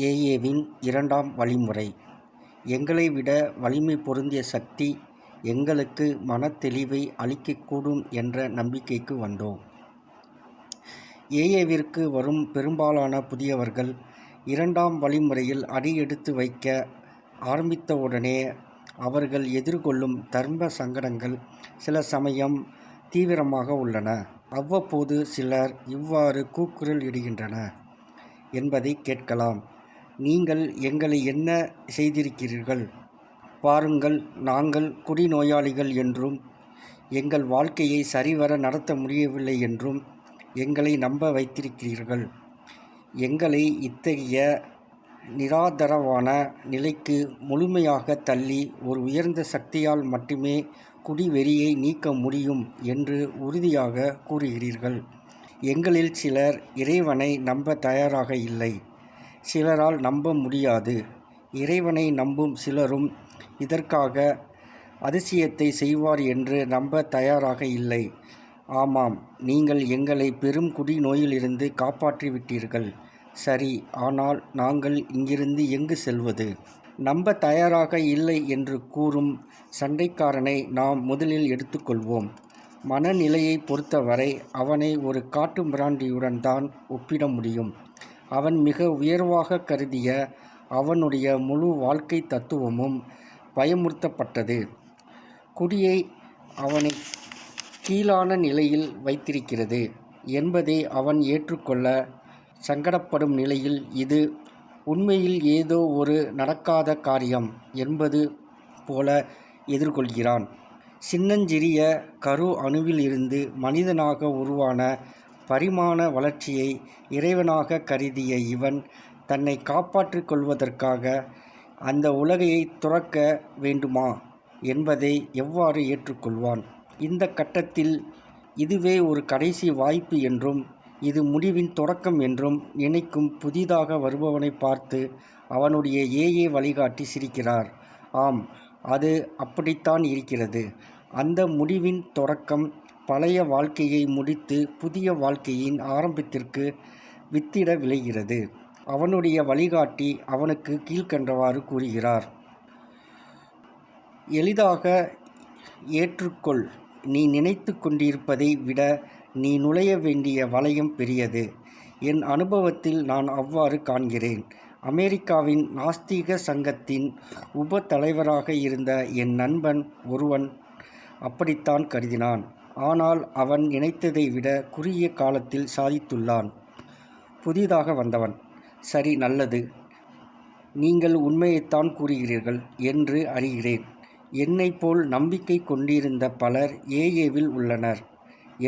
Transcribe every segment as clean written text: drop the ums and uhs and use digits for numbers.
ஏஏவின் இரண்டாம் வழிமுறை. எங்களை விட வலிமை பொருந்திய சக்தி எங்களுக்கு மனத்தெளிவை அளிக்கக்கூடும் என்ற நம்பிக்கைக்கு வந்தோம். ஏஏவிற்கு வரும் பெரும்பாலான புதியவர்கள் இரண்டாம் வழிமுறையில் அடியெடுத்து வைக்க ஆரம்பித்தவுடனே அவர்கள் எதிர்கொள்ளும் தர்ம சங்கடங்கள் சில சமயம் தீவிரமாக உள்ளன. அவ்வப்போது சிலர் இவ்வாறு கூக்குரல் இடுகின்றனர் என்பதை கேட்கலாம். நீங்கள் எங்களை என்ன செய்திருக்கிறீர்கள்? பாருங்கள், நாங்கள் குடிநோயாளிகள் என்றும் எங்கள் வாழ்க்கையை சரிவர நடத்த முடியவில்லை என்றும் எங்களை நம்ப வைத்திருக்கிறீர்கள். எங்களை இத்தகைய நிராதரவான நிலைக்கு முழுமையாக தள்ளி ஒரு உயர்ந்த சக்தியால் மட்டுமே குடிவெறியை நீக்க முடியும் என்று உறுதியாக கூறுகிறீர்கள். எங்களில் சிலர் இறைவனை நம்ப தயாராக இல்லை. சிலரால் நம்ப முடியாது. இறைவனை நம்பும் சிலரும் இதற்காக அதிசயத்தை செய்வார் என்று நம்ப தயாராக இல்லை. ஆமாம், நீங்கள் எங்களை பெரும் குடிநோயிலிருந்து காப்பாற்றிவிட்டீர்கள். சரி, ஆனால் நாங்கள் இங்கிருந்து எங்கு செல்வது? நம்ப தயாராக இல்லை என்று கூறும் சண்டைக்காரனை நாம் முதலில் எடுத்துக்கொள்வோம். மனநிலையை பொறுத்தவரை அவனை ஒரு காட்டு மிராண்டியுடன் தான் ஒப்பிட முடியும். அவன் மிக உயர்வாக கருதிய அவனுடைய முழு வாழ்க்கை தத்துவமும் பயமுறுத்தப்பட்டது. குடியை அவனை கீழான நிலையில் வைத்திருக்கிறது என்பதை அவன் ஏற்றுக்கொள்ள சங்கடப்படும் நிலையில் இது உண்மையில் ஏதோ ஒரு நடக்காத காரியம் என்பது போல எதிர்கொள்கிறான். சின்னஞ்சிறிய கரு அணுவில் இருந்து மனிதனாக உருவான பரிமாண வளர்ச்சியை இறைவனாக கருதிய இவன் தன்னை காப்பாற்றிக் கொள்வதற்காக அந்த உலகையை துறக்க வேண்டுமா என்பதை எவ்வாறு ஏற்றுக்கொள்வான்? இந்த கட்டத்தில் இதுவே ஒரு கடைசி வாய்ப்பு என்றும் இது முடிவின் தொடக்கம் என்றும் நினைக்கும் புதிதாக வருபவனை பார்த்து அவனுடைய ஏஏ வழிகாட்டி சிரிக்கிறார். ஆம், அது அப்படித்தான் இருக்கிறது. அந்த முடிவின் தொடக்கம் பழைய வாழ்க்கையை முடித்து புதிய வாழ்க்கையின் ஆரம்பத்திற்கு வித்திட விளைகிறது. அவனுடைய வழிகாட்டி அவனுக்கு கீழ்க்கண்டவாறு கூறுகிறார். எளிதாக ஏற்றுக்கொள். நீ நினைத்து கொண்டிருப்பதை விட நீ நுழைய வேண்டிய வளையம் பெரியது. என் அனுபவத்தில் நான் அவ்வாறு காண்கிறேன். அமெரிக்காவின் நாஸ்திக சங்கத்தின் உப தலைவராக இருந்த என் நண்பன் ஒருவன் அப்படித்தான் கருதினான். ஆனால் அவன் நினைத்ததை விட குறுகிய காலத்தில் சாதித்துள்ளான். புதிதாக வந்தவன். சரி, நல்லது, நீங்கள் உண்மையைத்தான் கூறுகிறீர்கள் என்று அறிகிறேன். என்னை போல் நம்பிக்கை கொண்டிருந்த பலர் ஏஏவில் உள்ளனர்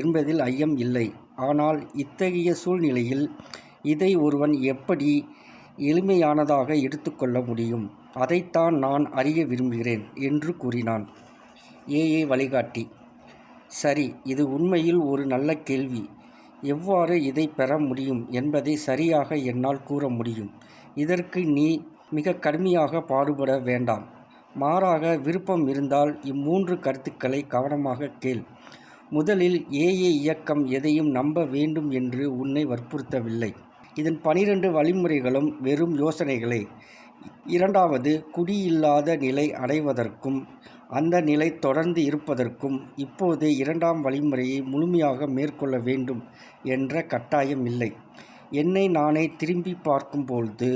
என்பதில் ஐயம் இல்லை. ஆனால் இத்தகைய சூழ்நிலையில் இதை ஒருவன் எப்படி எளிமையானதாக எடுத்துக்கொள்ள முடியும்? அதைத்தான் நான் அறிய விரும்புகிறேன் என்று கூறினான் ஏஏ வழிகாட்டி. சரி, இது உண்மையில் ஒரு நல்ல கேள்வி. எவ்வாறு இதை பெற முடியும் என்பதை சரியாக என்னால் கூற முடியும். இதற்கு நீ மிக கடுமையாக பாடுபட வேண்டாம். மாறாக விருப்பம் இருந்தால் இம்மூன்று கருத்துக்களை கவனமாக கேள். முதலில், ஏஏ இயக்கம் எதையும் நம்ப வேண்டும் என்று உன்னை வற்புறுத்தவில்லை. இதன் 12 வழிமுறைகளும் வெறும் யோசனைகளே. இரண்டாவது, குடியில்லாத நிலை அடைவதற்கும் அந்த நிலை தொடர்ந்து இருப்பதற்கும் இப்போதே இரண்டாம் வழிமுறையை முழுமையாக மேற்கொள்ள வேண்டும் என்ற கட்டாயம் இல்லை. என்னை நானே திரும்பி பார்க்கும்பொழுது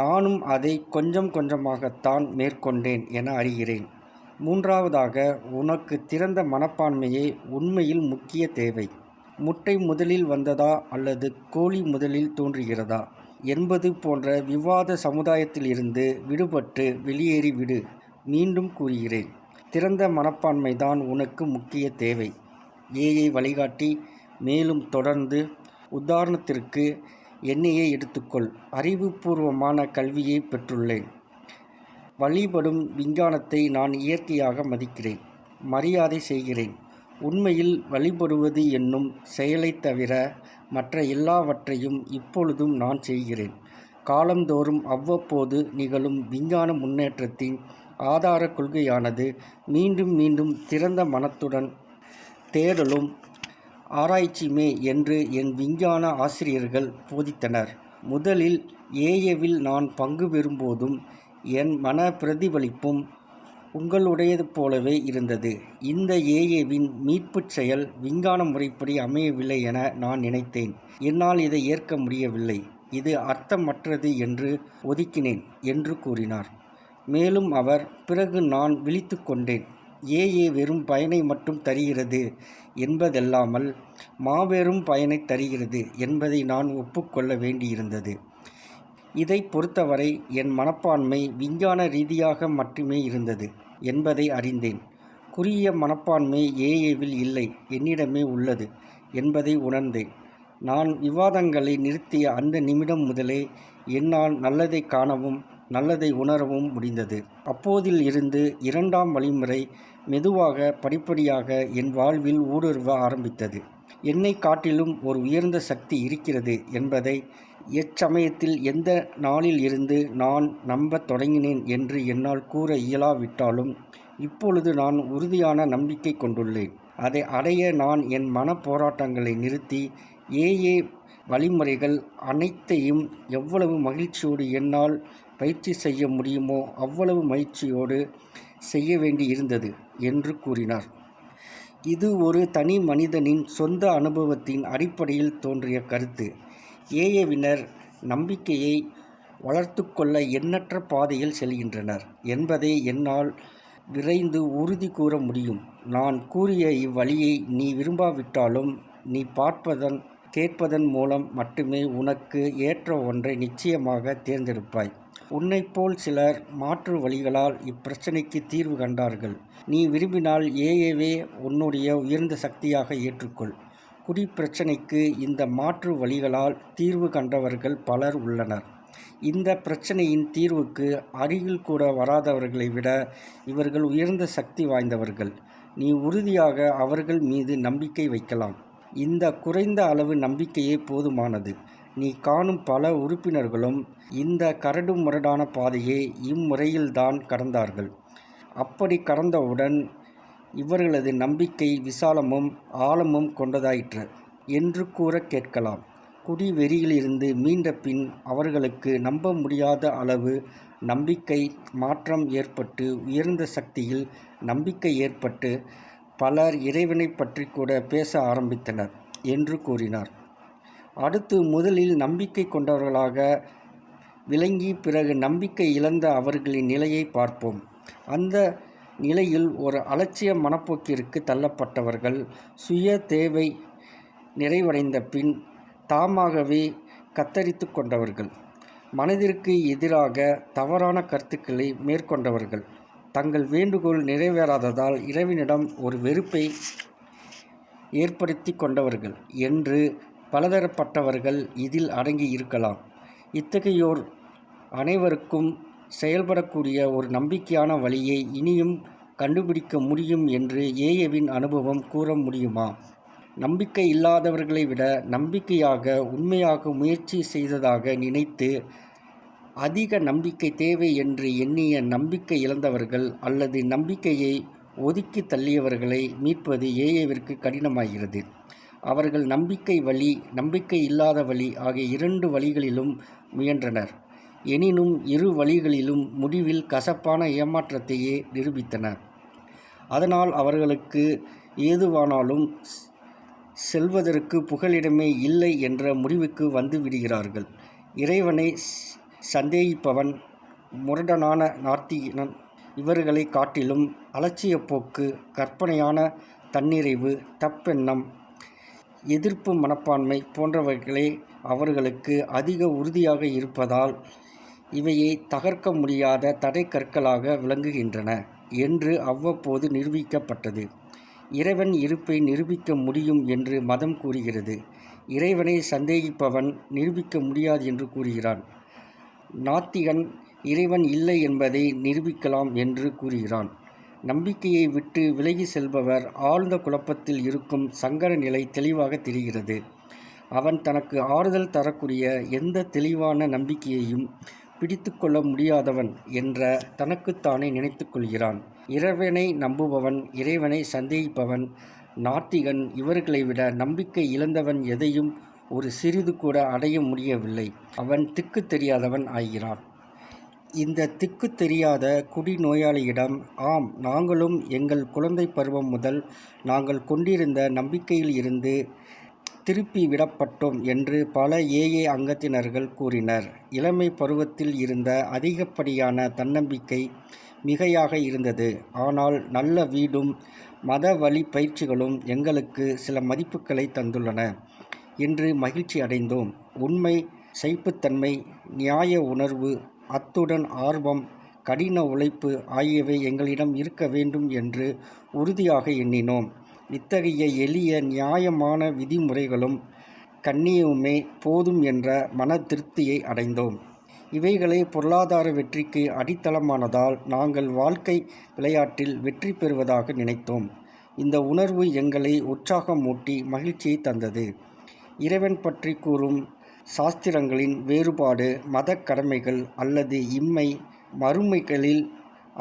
நானும் அதை கொஞ்சம் கொஞ்சமாகத்தான் மேற்கொண்டேன் என அறிகிறேன். மூன்றாவதாக, உனக்கு திறந்த மனப்பான்மையே உண்மையில் முக்கிய தேவை. முட்டை முதலில் வந்ததா அல்லது கோழி முதலில் தோன்றுகிறதா என்பது போன்ற விவாத சமுதாயத்திலிருந்து விடுபட்டு வெளியேறிவிடு. மீண்டும் கூறுகிறேன், திறந்த மனப்பான்மைதான் உனக்கு முக்கிய தேவை. ஏஐ வழிகாட்டி மேலும் தொடர்ந்து, உதாரணத்திற்கு என்னையே எடுத்துக்கொள். அறிவுபூர்வமான கல்வியை பெற்றுள்ளேன். வழிபடும் விஞ்ஞானத்தை நான் இயற்கையாக மதிக்கிறேன், மரியாதை செய்கிறேன். உண்மையில் வழிபடுவது என்னும் செயலைத் தவிர மற்ற எல்லாவற்றையும் இப்பொழுதும் நான் செய்கிறேன். காலந்தோறும் அவ்வப்போது நிகழும் விஞ்ஞான முன்னேற்றத்தின் ஆதார கொள்கையானது மீண்டும் மீண்டும் திறந்த மனத்துடன் தேடலும் ஆராய்ச்சியுமே என்று என் விஞ்ஞான ஆசிரியர்கள் போதித்தனர். முதலில் ஏஏவில் நான் பங்கு பெறும்போதும் என் மன பிரதிபலிப்பும் உங்களுடையது போலவே இருந்தது. இந்த ஏஏவின் மீட்புச் செயல் விஞ்ஞான முறைப்படி அமையவில்லை என நான் நினைத்தேன். என்னால் இதை ஏற்க முடியவில்லை. இது அர்த்தமற்றது என்று ஒதுக்கினேன் என்று கூறினார். மேலும் அவர், பிறகு நான் விழித்து கொண்டேன். ஏஏ வெறும் பயனை மட்டும் தருகிறது என்பதல்லாமல் மாபெரும் பயனை தருகிறது என்பதை நான் ஒப்புக்கொள்ள வேண்டியிருந்தது. இதை பொறுத்தவரை என் மனப்பான்மை விஞ்ஞான ரீதியாக மட்டுமே இருந்தது என்பதை அறிந்தேன். குறுகிய மனப்பான்மை ஏஏவில் இல்லை, என்னிடமே உள்ளது என்பதை உணர்ந்தேன். நான் விவாதங்களை நிறுத்திய அந்த நிமிடம் முதலே என்னால் நல்லதை காணவும் நல்லதை உணரவும் முடிந்தது. அப்போதில் இருந்து இரண்டாம் வழிமுறை மெதுவாக படிப்படியாக என் வாழ்வில் ஊடுருவ ஆரம்பித்தது. என்னை காட்டிலும் ஒரு உயர்ந்த சக்தி இருக்கிறது என்பதை எச்சமயத்தில் எந்த நாளில் இருந்து நான் நம்பத் தொடங்கினேன் என்று என்னால் கூற இயலாவிட்டாலும் இப்பொழுது நான் உறுதியான நம்பிக்கை கொண்டுள்ளேன். அதை அடைய நான் என் மன போராட்டங்களை நிறுத்தி ஏஏ வழிமுறைகள் அனைத்தையும் எவ்வளவு மகிழ்ச்சியோடு என்னால் பயிற்சி செய்ய முடியுமோ அவ்வளவு மகிழ்ச்சியோடு செய்ய வேண்டி இருந்தது என்று கூறினார். இது ஒரு தனி மனிதனின் சொந்த அனுபவத்தின் அடிப்படையில் தோன்றிய கருத்து. ஏஏவினர் நம்பிக்கையை வளர்த்து கொள்ள எண்ணற்ற பாதையில் செல்கின்றனர் என்பதை என்னால் விரைந்து உறுதி கூற முடியும். நான் கூறிய இவ்வழியை நீ விரும்பாவிட்டாலும் நீ பார்ப்பதன் கேட்பதன் மூலம் மட்டுமே உனக்கு ஏற்ற ஒன்றை நிச்சயமாக தேர்ந்தெடுப்பாய். உன்னைப்போல் சிலர் மாற்று வழிகளால் இப்பிரச்சனைக்கு தீர்வு கண்டார்கள். நீ விரும்பினால் ஏஏவே உன்னுடைய உயர்ந்த சக்தியாக ஏற்றுக்கொள். குடிப்பிரச்சனைக்கு இந்த மாற்று வழிகளால் தீர்வு கண்டவர்கள் பலர் உள்ளனர். இந்த பிரச்சனையின் தீர்வுக்கு அருகில் கூட வராதவர்களை விட இவர்கள் உயர்ந்த சக்தி வாய்ந்தவர்கள். நீ உறுதியாக அவர்கள் மீது நம்பிக்கை வைக்கலாம். இந்த குறைந்த அளவு நம்பிக்கையே போதுமானது. நீ காணும் பல உறுப்பினர்களும் இந்த கரடு முரடான பாதையை இம்முறையில்தான் கடந்தார்கள். அப்படி கடந்தவுடன் இவர்களது நம்பிக்கை விசாலமும் ஆழமும் கொண்டதாயிற்று என்று கூற கேட்கலாம். குடிவெறியிலிருந்து மீண்ட பின் அவர்களுக்கு நம்ப முடியாத அளவு நம்பிக்கை மாற்றம் ஏற்பட்டு உயர்ந்த சக்தியில் நம்பிக்கை ஏற்பட்டு பலர் இறைவனை பற்றி கூட பேச ஆரம்பித்தனர் என்று கூறினார். அடுத்து முதலில் நம்பிக்கை கொண்டவர்களாக விளங்கி பிறகு நம்பிக்கை இழந்த அவர்களின் நிலையை பார்ப்போம். அந்த நிலையில் ஒரு அலட்சிய மனப்போக்கிற்கு தள்ளப்பட்டவர்கள் சுய தேவை நிறைவடைந்த பின் தாமாகவே கத்தரித்து கொண்டவர்கள், மனதிற்கு எதிராக தவறான கருத்துக்களை மேற்கொண்டவர்கள், தங்கள் வேண்டுகோள் நிறைவேறாததால் இறைவனிடம் ஒரு வெறுப்பை ஏற்படுத்தி கொண்டவர்கள் என்று பலதரப்பட்டவர்கள் இதில் அடங்கி இருக்கலாம். இத்தகையோர் அனைவருக்கும் செயல்படக்கூடிய ஒரு நம்பிக்கையான வழியை இனியும் கண்டுபிடிக்க முடியும் என்று ஏஏவின் அனுபவம் கூற முடியுமா? நம்பிக்கை இல்லாதவர்களை விட நம்பிக்கையாக உண்மையாக முயற்சி செய்ததாக நினைத்து அதிக நம்பிக்கை தேவை என்று எண்ணிய நம்பிக்கை இழந்தவர்கள் அல்லது நம்பிக்கையை ஒதுக்கி தள்ளியவர்களை மீட்பது ஏஏவிற்கு கடினமாகிறது. அவர்கள் நம்பிக்கை வழி, நம்பிக்கை இல்லாத வழி ஆகிய இரண்டு வழிகளிலும் முயன்றனர். எனினும் இரு வழிகளிலும் முடிவில் கசப்பான ஏமாற்றத்தையே நிரூபித்தனர். அதனால் அவர்களுக்கு ஏதுவானாலும் செல்வதற்கு புகலிடமே இல்லை என்ற முடிவுக்கு வந்து விடுகிறார்கள். இறைவனை சந்தேகிப்பவன், முரடனான நாத்திகன் இவர்களை காட்டிலும் அலட்சிய போக்கு, கற்பனையான தன்னிறைவு, தப்பெண்ணம், எதிர்ப்பு மனப்பான்மை போன்றவைகளே அவர்களுக்கு அதிக உறுதியாக இருப்பதால் இவையை தகர்க்க முடியாத தடை கற்களாக விளங்குகின்றன என்று அவ்வப்போது நிரூபிக்கப்பட்டது. இறைவன் இருப்பை நிரூபிக்க முடியும் என்று மதம் கூறுகிறது. இறைவனை சந்தேகிப்பவன் நிரூபிக்க முடியாது என்று கூறுகிறான். நாத்திகன் இறைவன் இல்லை என்பதை நிரூபிக்கலாம் என்று கூறுகிறான். நம்பிக்கையை விட்டு விலகி செல்பவர் ஆழ்ந்த குழப்பத்தில் இருக்கும் சங்கட நிலை தெளிவாக தெரிகிறது. அவன் தனக்கு ஆறுதல் தரக்கூடிய எந்த தெளிவான நம்பிக்கையையும் பிடித்து கொள்ள முடியாதவன் என்ற தனக்குத்தானே நினைத்து கொள்கிறான். இறைவனை நம்புபவன், இறைவனை சந்தேகிப்பவன், நாத்திகன் இவர்களை விட நம்பிக்கை இழந்தவன் எதையும் ஒரு சிறிது கூட அடைய முடியவில்லை. அவன் திக்கு தெரியாதவன் ஆகிறான். இந்த திக்கு தெரியாத குடிநோயாளியிடம், ஆம், நாங்களும் எங்கள் குழந்தை பருவம் முதல் நாங்கள் கொண்டிருந்த நம்பிக்கையில் இருந்து திருப்பி விடப்பட்டோம் என்று பல ஏஏ அங்கத்தினர்கள் கூறினர். இளமை பருவத்தில் இருந்த அதிகப்படியான தன்னம்பிக்கை மிகையாக இருந்தது. ஆனால் நல்ல வீடும் மத வழி பயிற்சிகளும் எங்களுக்கு சில மதிப்புகளை தந்துள்ளன என்று மகிழ்ச்சி அடைந்தோம். உண்மை, சகிப்புத்தன்மை, நியாய உணர்வு, அத்துடன் ஆர்வம், கடின உழைப்பு ஆகியவை எங்களிடம் இருக்க வேண்டும் என்று உறுதியாக எண்ணினோம். இத்தகைய எளிய நியாயமான விதிமுறைகளும் கண்ணியமுமே போதும் என்ற மன திருப்தியை அடைந்தோம். இவைகளே பொருளாதார வெற்றிக்கு அடித்தளமானதால் நாங்கள் வாழ்க்கை விளையாட்டில் வெற்றி பெறுவதாக நினைத்தோம். இந்த உணர்வு எங்களை உற்சாகமூட்டி மகிழ்ச்சியை தந்தது. இறைவன் பற்றி கூறும் சாஸ்திரங்களின் வேறுபாடு, மத கடமைகள் அல்லது இம்மை மறுமைகளில்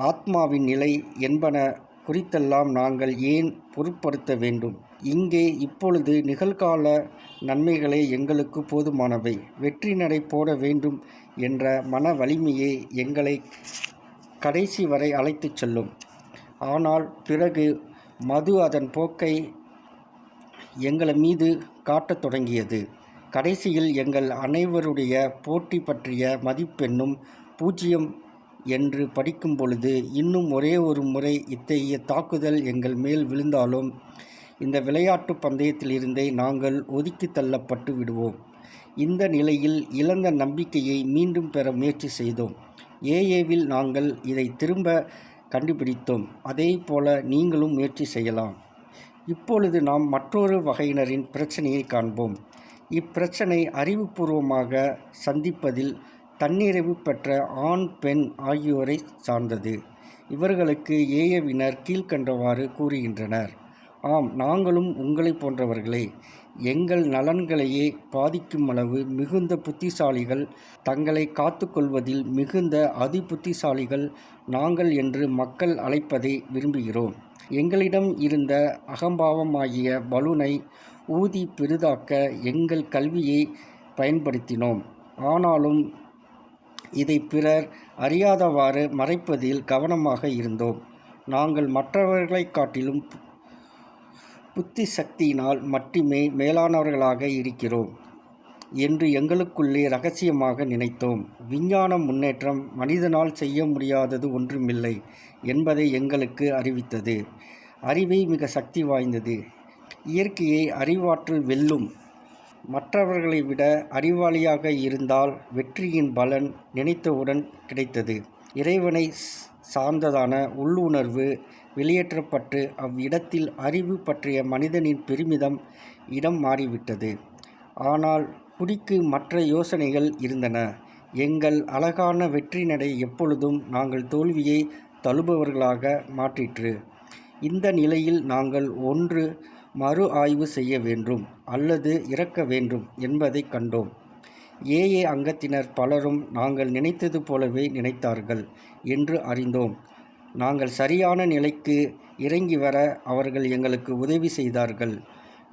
ஆத்மாவின் நிலை என்பன குறித்தெல்லாம் நாங்கள் ஏன் பொருட்படுத்த வேண்டும்? இங்கே இப்பொழுது நிகழ்கால நன்மைகளே எங்களுக்கு போதுமானவை. வெற்றி நடை போட வேண்டும் என்ற மன வலிமையே எங்களை கடைசி வரை அழைத்துச் செல்லும். ஆனால் பிறகு மது அதன் போக்கை எங்கள் மீது காட்டத் தொடங்கியது. கடைசியில் எங்கள் அனைவருடைய போட்டி பற்றிய மதிப்பெண்ணும் 0 என்று படிக்கும் பொழுது, இன்னும் ஒரே ஒரு முறை இத்தகைய தாக்குதல் எங்கள் மேல் விழுந்தாலும் இந்த விளையாட்டு பந்தயத்திலிருந்தே நாங்கள் ஒதுக்கி தள்ளப்பட்டு விடுவோம். இந்த நிலையில் இழந்த நம்பிக்கையை மீண்டும் பெற முயற்சி செய்தோம். ஏஏவில் நாங்கள் இதை திரும்ப கண்டுபிடித்தோம். அதே போல நீங்களும் முயற்சி செய்யலாம். இப்பொழுது நாம் மற்றொரு வகையினரின் பிரச்சனையை காண்போம். இப்பிரச்சனை அறிவுபூர்வமாக சந்திப்பதில் தன்னிறைவு பெற்ற ஆண், பெண் ஆகியோரை சார்ந்தது. இவர்களுக்கு ஏஏவினர் கீழ்க்கண்டவாறு கூறுகின்றனர். ஆம், நாங்களும் உங்களை போன்றவர்களே. எங்கள் நலன்களையே பாதிக்கும் அளவு மிகுந்த புத்திசாலிகள், தங்களை காத்து கொள்வதில் மிகுந்த அதிபுத்திசாலிகள் நாங்கள் என்று மக்கள் அழைப்பதை விரும்புகிறோம். எங்களிடம் இருந்த அகம்பாவமாகிய பலூனை ஊதி பெரிதாக்க எங்கள் கல்வியை பயன்படுத்தினோம். ஆனாலும் இதை பிறர் அறியாதவாறு மறைப்பதில் கவனமாக இருந்தோம். நாங்கள் மற்றவர்களைக் காட்டிலும் புத்தி சக்தியினால் மட்டுமே மேலானவர்களாக இருக்கிறோம் என்று எங்களுக்குள்ளே இரகசியமாக நினைத்தோம். விஞ்ஞான முன்னேற்றம் மனிதனால் செய்ய முடியாதது ஒன்றுமில்லை என்பதை எங்களுக்கு அறிவித்தது. அறிவே மிக சக்தி வாய்ந்தது. இயற்கையை அறிவாற்றல் வெல்லும். மற்றவர்களை விட அறிவாளியாக இருந்தால் வெற்றியின் பலன் நினைத்தவுடன் கிடைத்தது. இறைவனை சார்ந்ததான உள்ளுணர்வு வெளியேற்றப்பட்டு அவ்விடத்தில் அறிவு பற்றிய மனிதனின் பெருமிதம் இடம் மாறிவிட்டது. ஆனால் குடிக்கு மற்ற யோசனைகள் இருந்தன. எங்கள் அழகான வெற்றி நடை எப்பொழுதும் நாங்கள் தோல்வியை தழுபவர்களாக மாற்றிற்று. இந்த நிலையில் நாங்கள் ஒன்று மறு ஆய்வு செய்ய வேண்டும் அல்லது இறக்க வேண்டும் என்பதை கண்டோம். ஏஏ அங்கத்தினர் பலரும் நாங்கள் நினைத்தது போலவே நினைத்தார்கள் என்று அறிந்தோம். நாங்கள் சரியான நிலைக்கு இறங்கி வர அவர்கள் எங்களுக்கு உதவி செய்தார்கள்.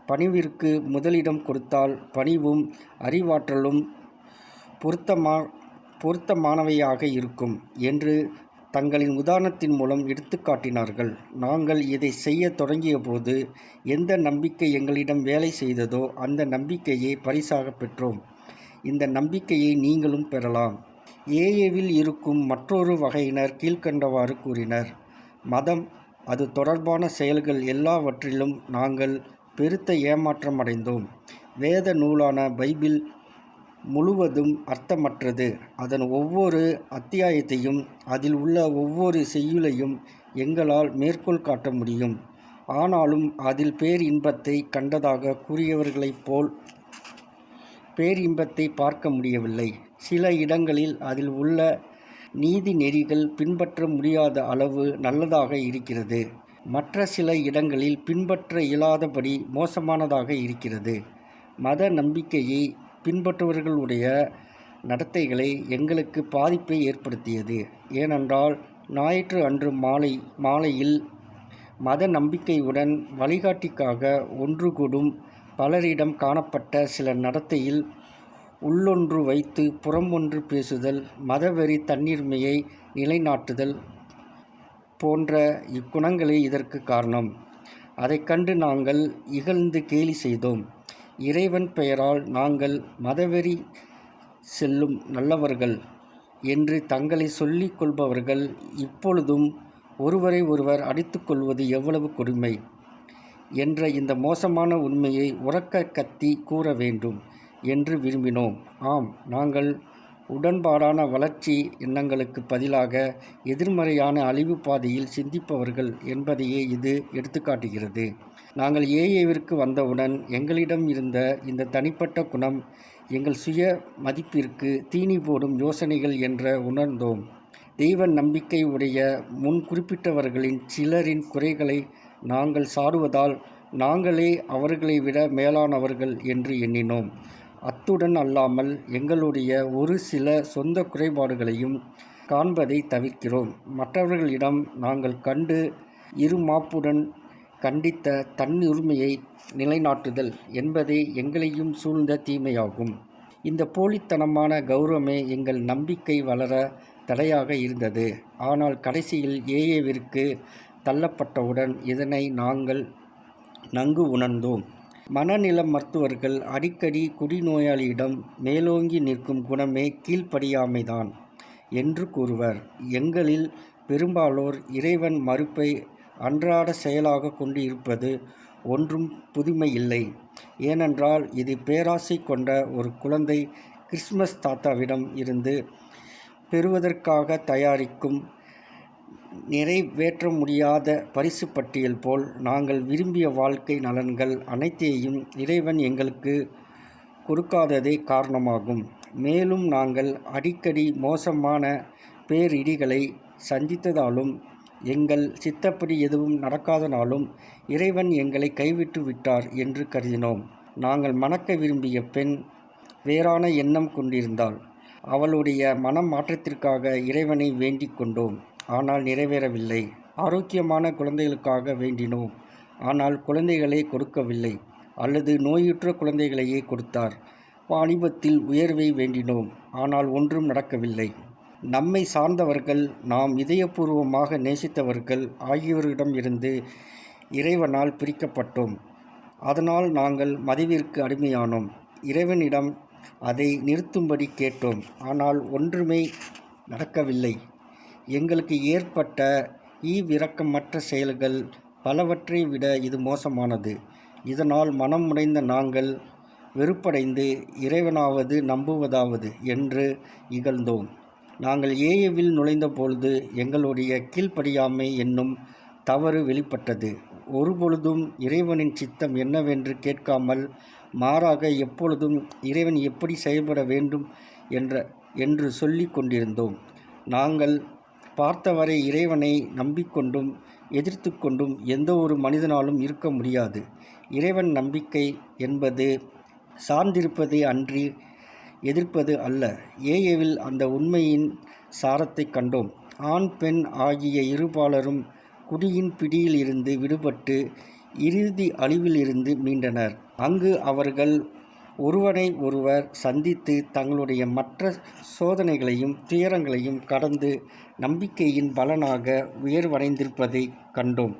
பணிவிற்கு முதலிடம் கொடுத்தால் பணிவும் அறிவாற்றலும் பொருத்தமானவையாக இருக்கும் என்று தங்களின் உதாரணத்தின் மூலம் எடுத்துக்காட்டினார்கள். நாங்கள் இதை செய்ய தொடங்கிய போது எந்த நம்பிக்கை எங்களிடம் வேலை செய்ததோ அந்த நம்பிக்கையை பரிசாக பெற்றோம். இந்த நம்பிக்கையை நீங்களும் பெறலாம். ஏஏவில் இருக்கும் மற்றொரு வகையினர் கீழ்க்கண்டவாறு கூறினர். மதம், அது தொடர்பான செயல்கள் எல்லாவற்றிலும் நாங்கள் பெருத்த ஏமாற்றம் அடைந்தோம். வேத நூலான பைபிள் முழுவதும் அர்த்தமற்றது. அதன் ஒவ்வொரு அத்தியாயத்தையும் அதில் உள்ள ஒவ்வொரு செய்யுளையும் எங்களால் மேற்கோள் காட்ட முடியும். ஆனாலும் அதில் பேரின்பத்தை கண்டதாக கூறியவர்களைப் போல் பேரின்பத்தை பார்க்க முடியவில்லை. சில இடங்களில் அதில் உள்ள நீதி நெறிகள் பின்பற்ற முடியாத அளவு நல்லதாக இருக்கிறது. மற்ற சில இடங்களில் பின்பற்ற இயலாதபடி மோசமானதாக இருக்கிறது. மத நம்பிக்கையை பின்பற்றுபவர்களுடைய நடத்தைகளை எங்களுக்கு பாதிப்பை ஏற்படுத்தியது. ஏனென்றால் ஞாயிற்று அன்று மாலையில் மத நம்பிக்கையுடன் வழிகாட்டிக்காக ஒன்று கூடும் பலரிடம் காணப்பட்ட சில நடத்தையில் உள்ளொன்று வைத்து புறமொன்று பேசுதல், மதவெறி, தன்னிருமையை நிலைநாட்டுதல் போன்ற இக்குணங்களே இதற்கு காரணம். அதைக் கண்டு நாங்கள் இகழ்ந்து கேலி செய்தோம். இறைவன் பெயரால் நாங்கள் மதவெறி செல்லும் நல்லவர்கள் என்று தங்களை சொல்லிக் கொள்பவர்கள் இப்பொழுதும் ஒருவரை ஒருவர் அடித்து கொள்வது எவ்வளவு கொடுமை என்ற இந்த மோசமான உண்மையை உரக்க கத்தி கூற வேண்டும் என்று விரும்பினோம். ஆம், நாங்கள் உடன்பாடான வளர்ச்சி எண்ணங்களுக்கு பதிலாக எதிர்மறையான அழிவு பாதையில் சிந்திப்பவர்கள் என்பதையே இது எடுத்துக்காட்டுகிறது. நாங்கள் ஏஏவிற்கு வந்தவுடன் எங்களிடம் இருந்த இந்த தனிப்பட்ட குணம் எங்கள் சுய மதிப்பிற்கு தீனி போடும் யோசனைகள் என்ற உணர்ந்தோம். தெய்வ நம்பிக்கை உடைய முன் குறிப்பிட்டவர்களின் சிலரின் குறைகளை நாங்கள் சாடுவதால் நாங்களே அவர்களை விட மேலானவர்கள் என்று எண்ணினோம். அத்துடன் அல்லாமல் எங்களுடைய ஒரு சில சொந்த குறைபாடுகளையும் காண்பதை தவிர்க்கிறோம். மற்றவர்களிடம் நாங்கள் கண்டு இருமாப்புடன் கண்டித்த தன்னுரிமையை நிலைநாட்டுதல் என்பதே எங்களையும் சூழ்ந்த தீமையாகும். இந்த போலித்தனமான கௌரவமே எங்கள் நம்பிக்கை வளர தடையாக இருந்தது. ஆனால் கடைசியில் ஏஏவிற்கு தள்ளப்பட்டவுடன் இதனை நாங்கள் நன்கு உணர்ந்தோம். மனநல மருத்துவர்கள் அடிக்கடி குடிநோயாளியிடம் மேலோங்கி நிற்கும் குணமே கீழ்ப்படியாமைதான் என்று கூறுவர். எங்களில் பெரும்பாலோர் இறைவன் மறுப்பை அன்றாட செயலாக கொண்டு இருப்பது ஒன்றும் புதுமையில்லை. ஏனென்றால் இது பேராசை கொண்ட ஒரு குழந்தை கிறிஸ்மஸ் தாத்தாவிடம் இருந்து பெறுவதற்காக தயாரிக்கும் நிறைவேற்ற முடியாத பரிசு பட்டியல் போல் நாங்கள் விரும்பிய வாழ்க்கை நலன்கள் அனைத்தையும் இறைவன் எங்களுக்கு கொடுக்காததே காரணமாகும். மேலும் நாங்கள் அடிக்கடி மோசமான பேரிடிகளை சந்தித்ததாலும் எங்கள் சித்தப்படி எதுவும் நடக்காதனாலும் இறைவன் எங்களை கைவிட்டு விட்டார் என்று கருதினோம். நாங்கள் மணக்க விரும்பிய பெண் வேறான எண்ணம் கொண்டிருந்தாள். அவளுடைய மனமாற்றத்திற்காக இறைவனை வேண்டிக் கொண்டோம். ஆனால் நிறைவேறவில்லை. ஆரோக்கியமான குழந்தைகளுக்காக வேண்டினோம். ஆனால் குழந்தைகளே கொடுக்கவில்லை, அல்லது நோயுற்ற குழந்தைகளையே கொடுத்தார். வாலிபத்தில் உயர்வை வேண்டினோம். ஆனால் ஒன்றும் நடக்கவில்லை. நம்மை சார்ந்தவர்கள், நாம் இதயபூர்வமாக நேசித்தவர்கள் ஆகியோரிடம் இருந்து இறைவனால் பிரிக்கப்பட்டோம். அதனால் நாங்கள் மதுவிற்கு அடிமையானோம். இறைவனிடம் அதை நிறுத்தும்படி கேட்டோம். ஆனால் ஒன்றுமே நடக்கவில்லை. எங்களுக்கு ஏற்பட்ட ஈவிரக்கமற்ற செயல்கள் பலவற்றை விட இது மோசமானது. இதனால் மனம் உடைந்த நாங்கள் வெறுப்படைந்து இறைவனாவது நம்புவதாவது என்று இகழ்ந்தோம். நாங்கள் ஏஏவில் நுழைந்த பொழுது எங்களுடைய கீழ்ப்படியாமை என்னும் தவறு வெளிப்பட்டது. ஒருபொழுதும் இறைவனின் சித்தம் என்னவென்று கேட்காமல், மாறாக எப்பொழுதும் இறைவன் எப்படி செயல்பட வேண்டும் என்று சொல்லி கொண்டிருந்தோம். நாங்கள் பார்த்தவரை இறைவனை நம்பிக்கொண்டும் எதிர்த்து கொண்டும் எந்த ஒரு மனிதனாலும் இருக்க முடியாது. இறைவன் நம்பிக்கை என்பது சார்ந்திருப்பதே அன்றி எதிர்ப்பது அல்ல. ஏஏவில் அந்த உண்மையின் சாரத்தை கண்டோம். ஆண் பெண் ஆகிய இருபாலரும் குடியின் பிடியில் இருந்து விடுபட்டு இறுதி அழிவிலிருந்து மீண்டனர். அங்கு அவர்கள் ஒருவரை ஒருவர் சந்தித்து தங்களுடைய மற்ற சோதனைகளையும் துயரங்களையும் கடந்து நம்பிக்கையின் பலனாக உயர்வடைந்திருப்பதை கண்டோம்.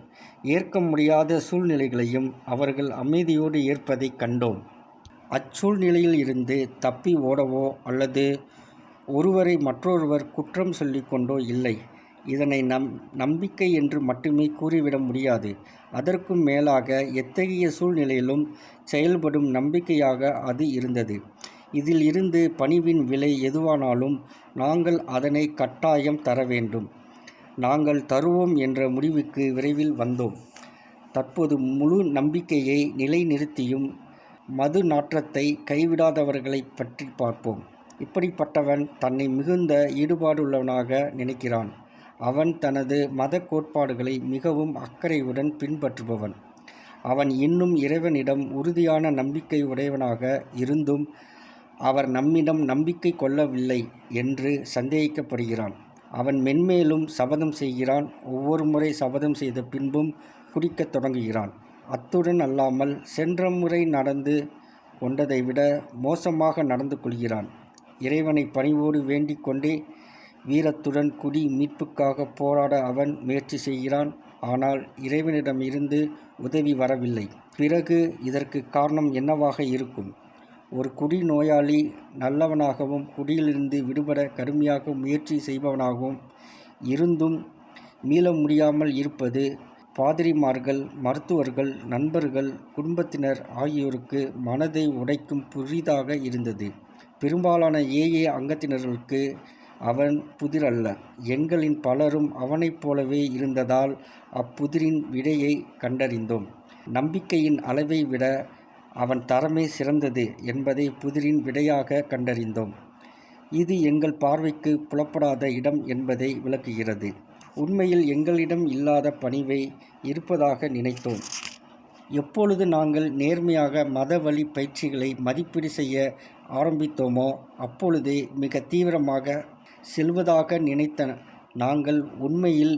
ஏற்க முடியாத சூழ்நிலைகளையும் அவர்கள் அமைதியோடு ஏற்பதை கண்டோம். அச்சூழ்நிலையில் இருந்து தப்பி ஓடவோ அல்லது ஒருவரை மற்றொருவர் குற்றம் சொல்லிக்கொண்டோ இல்லை. இதனை நம்பிக்கை என்று மட்டுமே கூறிவிட முடியாது. அதற்கும் மேலாக எத்தகைய சூழ்நிலையிலும் செயல்படும் நம்பிக்கையாக அது இருந்தது. இதில் இருந்து பணிவின் விலை எதுவானாலும் நாங்கள் அதனை கட்டாயம் தர வேண்டும். நாங்கள் தருவோம் என்ற முடிவுக்கு விரைவில் வந்தோம். தற்போது முழு நம்பிக்கையை நிலைநிறுத்தியும் மது நாற்றத்தை கைவிடாதவர்களை பற்றி பார்ப்போம். இப்படிப்பட்டவன் தன்னை மிகுந்த ஈடுபாடுள்ளவனாக நினைக்கிறான். அவன் தனது மத கோட்பாடுகளை மிகவும் அக்கறையுடன் பின்பற்றுபவன். அவன் இன்னும் இறைவனிடம் உறுதியான நம்பிக்கை உடையவனாக இருந்தும் அவர் நம்மிடம் நம்பிக்கை கொள்ளவில்லை என்று சந்தேகிக்கப்படுகிறான். அவன் மென்மேலும் சபதம் செய்கிறான். ஒவ்வொரு முறை சபதம் செய்த பின்பும் குடிக்கத் தொடங்குகிறான். அத்துடன் அல்லாமல் சென்ற முறை நடந்து கொண்டதை விட மோசமாக நடந்து கொள்கிறான். இறைவனை பணிவோடு வேண்டிக் கொண்டே வீரத்துடன் குடி மீட்புக்காக போராட அவன் முயற்சி செய்கிறான். ஆனால் இறைவனிடமிருந்து உதவி வரவில்லை. பிறகு இதற்கு காரணம் என்னவாக இருக்கும்? ஒரு குடி நோயாளி நல்லவனாகவும் குடியிலிருந்து விடுபட கடுமையாக முயற்சி செய்பவனாகவும் இருந்தும் மீள முடியாமல் இருப்பது பாதிரிமார்கள், மருத்துவர்கள், நண்பர்கள், குடும்பத்தினர் ஆகியோருக்கு மனதை உடைக்கும் புதிதாக இருந்தது. பெரும்பாலான ஏஏ அங்கத்தினர்களுக்கு அவன் புதிரல்ல. எங்களின் பலரும் அவனைப் போலவே இருந்ததால் அப்புதிரின் விடையை கண்டறிந்தோம். நம்பிக்கையின் அளவை விட அவன் தரமே சிறந்தது என்பதை புதிரின் விடையாக கண்டறிந்தோம். இது எங்கள் பார்வைக்கு புலப்படாத இடம் என்பதை விளக்குகிறது. உண்மையில் எங்களிடம் இல்லாத பணிவை இருப்பதாக நினைத்தோம். எப்பொழுது நாங்கள் நேர்மையாக மத வழி பயிற்சிகளை மதிப்பீடு செய்ய ஆரம்பித்தோமோ அப்பொழுதே மிக தீவிரமாக செல்வதாக நினைத்த நாங்கள் உண்மையில்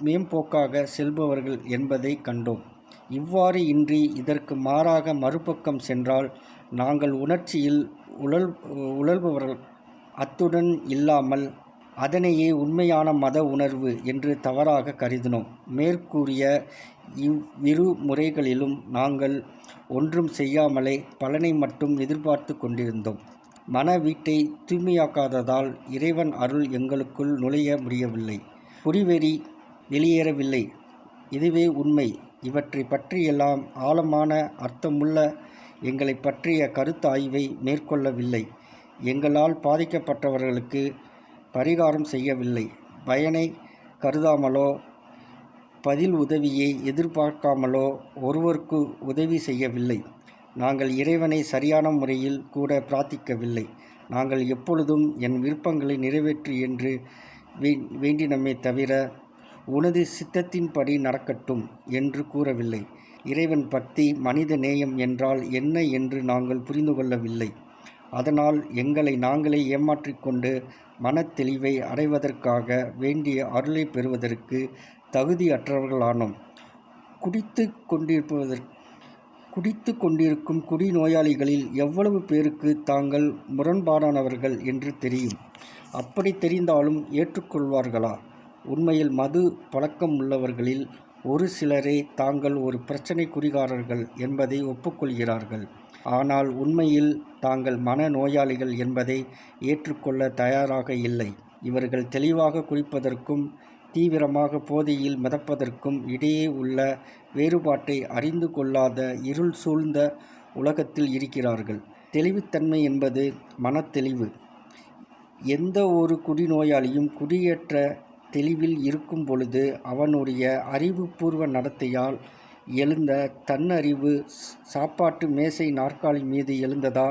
மேம்போக்காக செல்பவர்கள் என்பதை கண்டோம். இவ்வாறு இன்றி இதற்கு மாறாக மறுபக்கம் சென்றால் நாங்கள் உணர்ச்சியில் உழல்பவர்கள். அத்துடன் இல்லாமல் அதனையே உண்மையான மத உணர்வு என்று தவறாக கருதினோம். மேற்கூறிய இவ்விரு முறைகளிலும் நாங்கள் ஒன்றும் செய்யாமலே பலனை மட்டும் எதிர்பார்த்து கொண்டிருந்தோம். மன வீட்டை தூய்மையாக்காததால் இறைவன் அருள் எங்களுக்குள் நுழைய முடியவில்லை. குடிவெறி வெளியேறவில்லை. இதுவே உண்மை. இவற்றை பற்றியெல்லாம் ஆழமான அர்த்தமுள்ள எங்களை பற்றிய கருத்தாய்வை மேற்கொள்ளவில்லை. எங்களால் பாதிக்கப்பட்டவர்களுக்கு பரிகாரம் செய்யவில்லை. பயனை கருதாமலோ பதில் உதவியை எதிர்பார்க்காமலோ ஒருவருக்கு உதவி செய்யவில்லை. நாங்கள் இறைவனை சரியான முறையில் கூட பிரார்த்திக்கவில்லை. நாங்கள் எப்பொழுதும் என் விருப்பங்களை நிறைவேற்று என்று வேண்டினமே தவிர உனது சித்தத்தின்படி நடக்கட்டும் என்று கூறவில்லை. இறைவன் பக்தி, மனித நேயம் என்றால் என்ன என்று நாங்கள் புரிந்து கொள்ளவில்லை. அதனால் எங்களை நாங்களே ஏமாற்றிக்கொண்டு மனத்தெளிவை அடைவதற்காக வேண்டிய அருளை பெறுவதற்கு தகுதியற்றவர்களானோம். குடித்து கொண்டிருக்கும் குடி நோயாளிகளில் எவ்வளவு பேருக்கு தாங்கள் முரண்பாடானவர்கள் என்று தெரியும். அப்படி தெரிந்தாலும் ஏற்றுக்கொள்வார்களா? உண்மையில் மது பழக்கம் உள்ளவர்களில் ஒரு சிலரே தாங்கள் ஒரு பிரச்சனை குடிகாரர்கள் என்பதை ஒப்புக்கொள்கிறார்கள். ஆனால் உண்மையில் தாங்கள் மன நோயாளிகள் என்பதை ஏற்றுக்கொள்ள தயாராக இல்லை. இவர்கள் தெளிவாக குடிப்பதற்கும் தீவிரமாக போதையில் மிதப்பதற்கும் இடையே உள்ள வேறுபாட்டை அறிந்து கொள்ளாத இருள் சூழ்ந்த உலகத்தில் இருக்கிறார்கள். தெளிவுத்தன்மை என்பது மனத்தெளிவு. எந்த ஒரு குடிநோயாளியும் குடியேற்ற தெளிவில் இருக்கும் பொழுது அவனுடைய அறிவுபூர்வ நடத்தையால் எழுந்த தன்னறிவு சாப்பாட்டு மேசை நாற்காலி மீது எழுந்ததா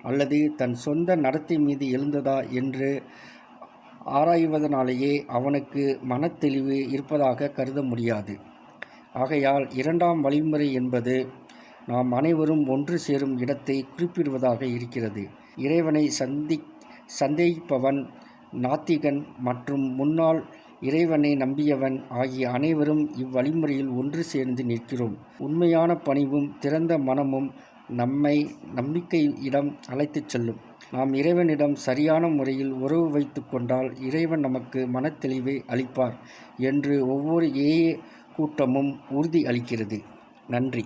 அல்லது தன் சொந்த நடத்தை மீது எழுந்ததா என்று ஆராய்வதனாலேயே அவனுக்கு மனத்தெளிவு இருப்பதாக கருத முடியாது. ஆகையால் இரண்டாம் வழிமுறை என்பது நாம் அனைவரும் ஒன்று சேரும் இடத்தை குறிப்பிடுவதாக இருக்கிறது. இறைவனை சந்தேகிப்பவன், நாத்திகன் மற்றும் முன்னாள் இறைவனை நம்பியவன் ஆகிய அனைவரும் இவ்வழிமுறையில் ஒன்று சேர்ந்து நிற்கிறோம். உண்மையான பணிவும் திறந்த மனமும் நம்மை நம்பிக்கையிடம் அழைத்துச் செல்லும். நாம் இறைவனிடம் சரியான முறையில் உறவு வைத்து கொண்டால் இறைவன் நமக்கு மனத்தெளிவை அளிப்பார் என்று ஒவ்வொரு ஏஏ கூட்டமும் உறுதி அளிக்கிறது. நன்றி.